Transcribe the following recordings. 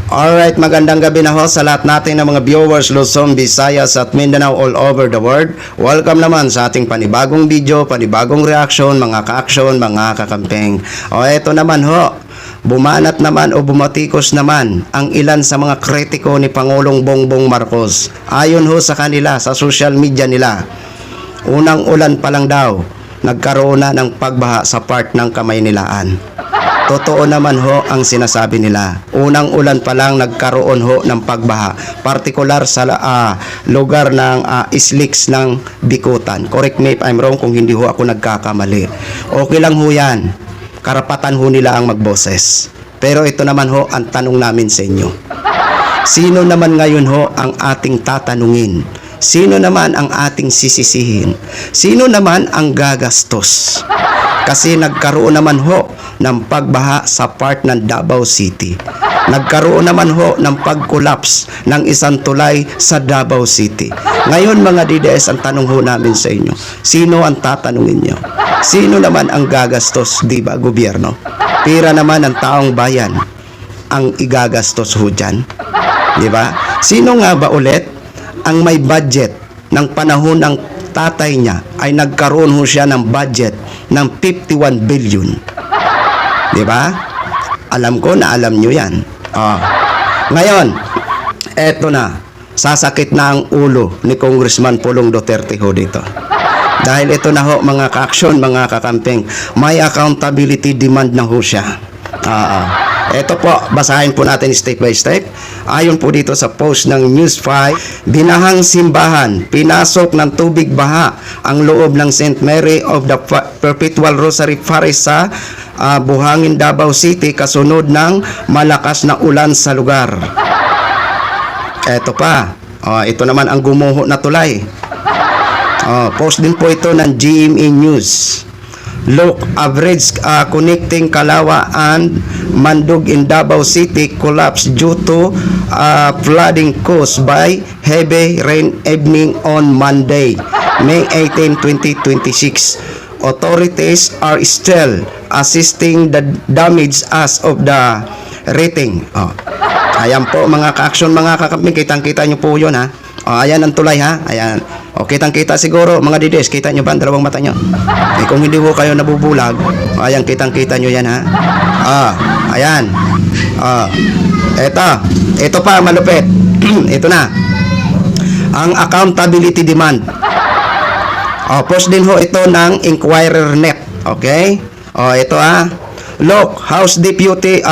Alright, magandang gabi na ho sa lahat natin ng mga viewers Luzon, Visayas at Mindanao all over the world. Welcome naman sa ating panibagong video, panibagong reaction, mga ka-action, mga kakampeng. O eto naman ho, bumanat naman o bumatikos naman ang ilan sa mga kritiko ni Pangulong Bongbong Marcos. Ayon ho sa kanila, sa social media nila, unang ulan pa lang daw, nagkaroon na ng pagbaha sa part ng Kamaynilaan. Totoo naman ho ang sinasabi nila. Unang ulan pa lang nagkaroon ho ng pagbaha, partikular sa lugar ng Islix ng Bikutan. Correct me if I'm wrong kung hindi ho ako nagkakamali. Okay lang ho yan. Karapatan ho nila ang magboses. Pero ito naman ho ang tanong namin sa inyo. Sino naman ngayon ho ang ating tatanungin? Sino naman ang ating sisisihin? Sino naman ang gagastos? Kasi nagkaroon naman ho ng pagbaha sa part ng Davao City. Nagkaroon naman ho ng pag-collapse ng isang tulay sa Davao City. Ngayon mga DDS, ang tanong ho namin sa inyo, sino ang tatanungin nyo? Sino naman ang gagastos, di ba, gobyerno? Pira naman ng taong bayan ang igagastos ho dyan. Di ba? Sino nga ba ulit ang may budget ng panahon ng tatay niya ay nagkaroon ho siya ng budget ng 51 billion. Di ba? Alam ko na alam nyo yan. Ngayon, eto na. Sasakit na ang ulo ni Congressman Pulong Duterte ho dito. Dahil ito na ho mga ka-action, mga kakampeng, may accountability demand na ho siya. Ito po, basahin po natin step by step. Ayon po dito sa post ng News 5, binahang simbahan, pinasok ng tubig baha ang loob ng St. Mary of the Perpetual Rosary Parish sa Buhangin, Davao City kasunod ng malakas na ulan sa lugar. Ito pa, ito naman ang gumuho na tulay. Post din po ito ng GMA News. Look, average connecting Kalawa and Mandug in Davao City collapsed due to flooding caused by heavy rain evening on Monday, May 18, 2026. Authorities are still assisting the damage as of the rating. Ayan po mga ka-action, mga kakamping, kitang-kita nyo po yun ha. Ayan ang tulay ha. Ayan. Kitang-kita siguro mga DDS, kita nyo ba ang dalawang mata nyo? Kung hindi ho kayo nabubulag, ayan, kitang-kita nyo yan ha. Ayan. Ito pa malupit. Ito na. Ang accountability demand. Post din ho ito ng Inquirer Net. Okay? Ito ha. Look, House Deputy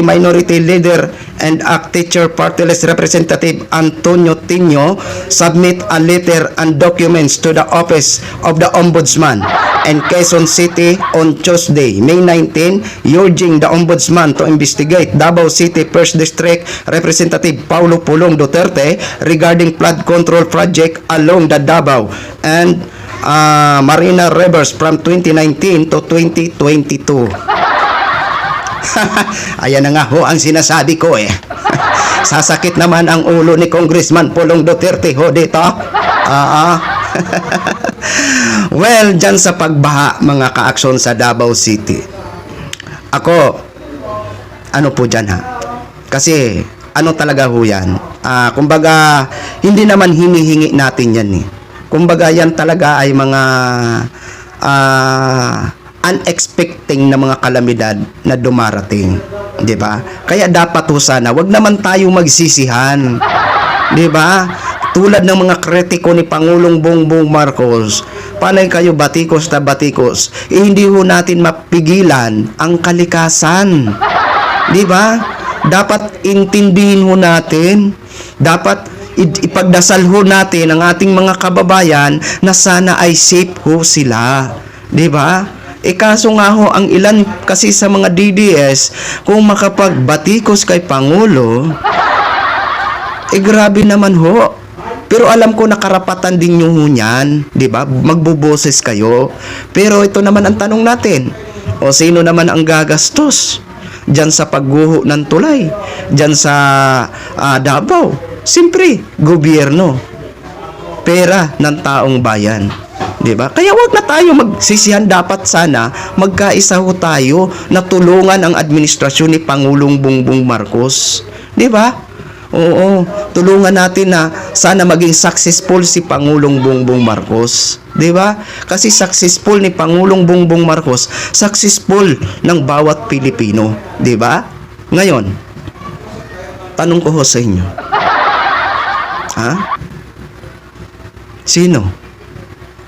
Minority Leader and ACT Teacher Party List Representative Antonio Tino submit a letter and documents to the Office of the Ombudsman in Quezon City on Tuesday, May 19, urging the Ombudsman to investigate Davao City 1st District Representative Paulo Pulong Duterte regarding flood control project along the Davao and Marina Rivers from 2019 to 2022. Ayan na nga ho ang sinasabi ko eh. Sasakit naman ang ulo ni Congressman Pulong Duterte ho dito. Well, dyan sa pagbaha mga ka-aksyon sa Davao City, ako, ano po dyan ha? Kasi, ano talaga ho yan? Kumbaga, hindi naman hinihingi natin yan eh. Kumbaga, yan talaga ay mga unexpecting na mga kalamidad na dumarating, 'di ba? Kaya dapat ho sana wag naman tayo magsisihan, 'di ba? Tulad ng mga kritiko ni Pangulong Bongbong Marcos, panay kayo batikos na batikos, hindi ho natin mapigilan ang kalikasan, 'di ba? Dapat intindihin ho natin, dapat ipagdasal ho natin ang ating mga kababayan na sana ay safe ho sila, 'di ba? Kaso nga ho, ang ilan kasi sa mga DDS, kung makapagbatikos kay Pangulo, grabe naman ho. Pero alam ko na karapatan din nyo ho yan, di ba? Magbuboses kayo. Pero ito naman ang tanong natin. Sino naman ang gagastos? Diyan sa pagguho ng tulay, diyan sa Davao. Siyempre, gobyerno. Pera ng taong bayan. Diba? Kaya wag na tayo magsisihan, dapat sana magkaisa ho tayo na tulungan ang administrasyon ni Pangulong Bongbong Marcos. 'Di ba? Oo, tulungan natin na sana maging successful si Pangulong Bongbong Marcos. 'Di ba? Kasi successful ni Pangulong Bongbong Marcos, successful ng bawat Pilipino. 'Di ba? Ngayon, tanong ko ho sa inyo. Ha? Sino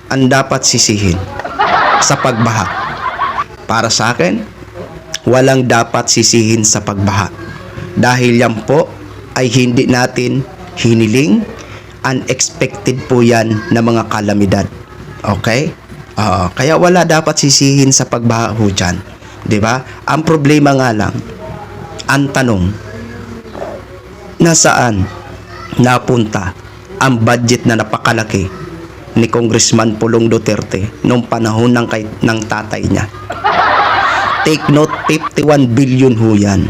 ang dapat sisihin sa pagbaha? Para sa akin, walang dapat sisihin sa pagbaha. Dahil yan po ay hindi natin hiniling, unexpected po yan na mga kalamidad. Okay? Kaya wala dapat sisihin sa pagbaha ho dyan. Diba? Ang problema nga lang, ang tanong, nasaan napunta ang budget na napakalaki ni Congressman Pulong Duterte noong panahon ng tatay niya? Take note, 51 billion ho yan.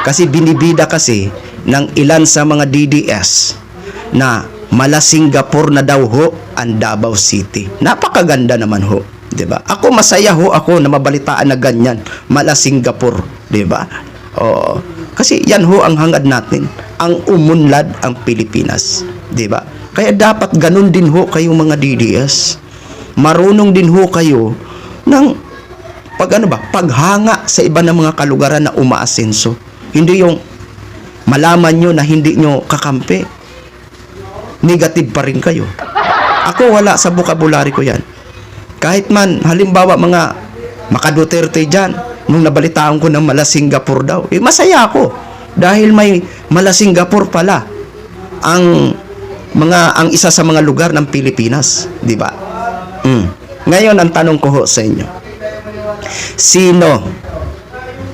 Kasi binibida kasi ng ilan sa mga DDS na mala Singapore na daw ho ang Davao City. Napakaganda naman ho, 'di ba? Ako masaya ho ako na mabalitaan na ganyan, mala Singapore, 'di ba? Oo. Kasi yan ho ang hangad natin, ang umunlad ang Pilipinas, 'di ba? Kaya dapat ganun din ho kayong mga DDS. Marunong din ho kayo ng paghanga sa iba ng mga kalugaran na umaasenso. Hindi yung malaman nyo na hindi nyo kakampi, negative pa rin kayo. Ako wala sa vocabulary ko yan. Kahit man, halimbawa mga Duterte dyan, nung nabalitaan ko ng mala Singapore daw, masaya ako. Dahil may mala Singapore pala ang isa sa mga lugar ng Pilipinas. Di ba? Ngayon, ang tanong ko ho sa inyo. Sino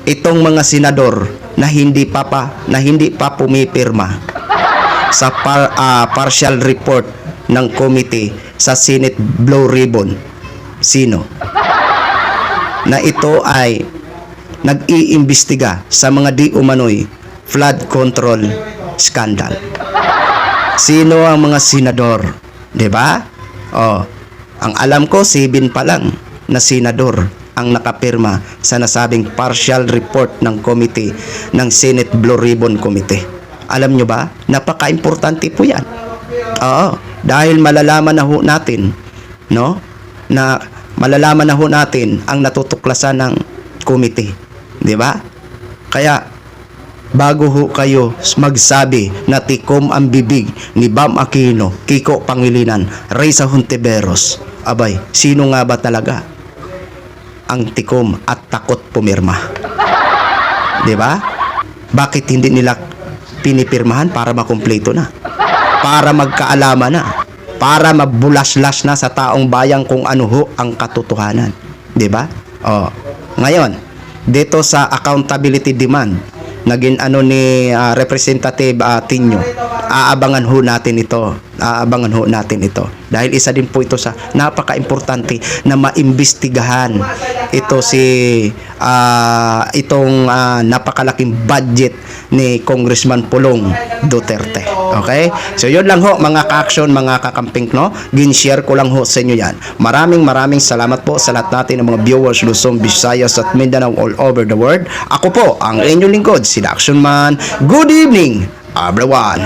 itong mga senador na hindi pa pumipirma sa partial report ng committee sa Senate Blue Ribbon? Sino? Na ito ay nag-iimbestiga sa mga di umano'y flood control scandal. Sino ang mga senador? 'Di ba? Ang alam ko 7 pa lang na senador ang nakapirma sa nasabing partial report ng committee ng Senate Blue Ribbon Committee. Alam nyo ba? Napaka-importante po yan. Dahil malalaman na ho natin, no? Na malalaman na ho natin ang natutuklasan ng committee. Di ba? Kaya, bago ho kayo magsabi na tikom ang bibig ni Bam Aquino, Kiko Pangilinan, Reza Hontiveros, abay, sino nga ba talaga ang tikom at takot pumirma? 'Di ba? Bakit hindi nila pinipirmahan para makumpleto na? Para magkaalaman na? Para mabulaslas na sa taong bayan kung ano ho ang katotohanan? 'Di ba? Ngayon, dito sa accountability demand, naging ni Representative Tinio, aabangan ho natin ito. Dahil isa din po ito sa napaka-importante na maimbestigahan ito itong napakalaking budget ni Congressman Pulong Duterte. Okay? So yun lang ho mga ka-action, mga kakamping, no? Gin-share ko lang ho sa inyo yan. Maraming salamat po sa lahat natin ng mga viewers Luzon, Visayas at Mindanao all over the world. Ako po ang inyong lingkod, si The Action Man. Good evening, everyone!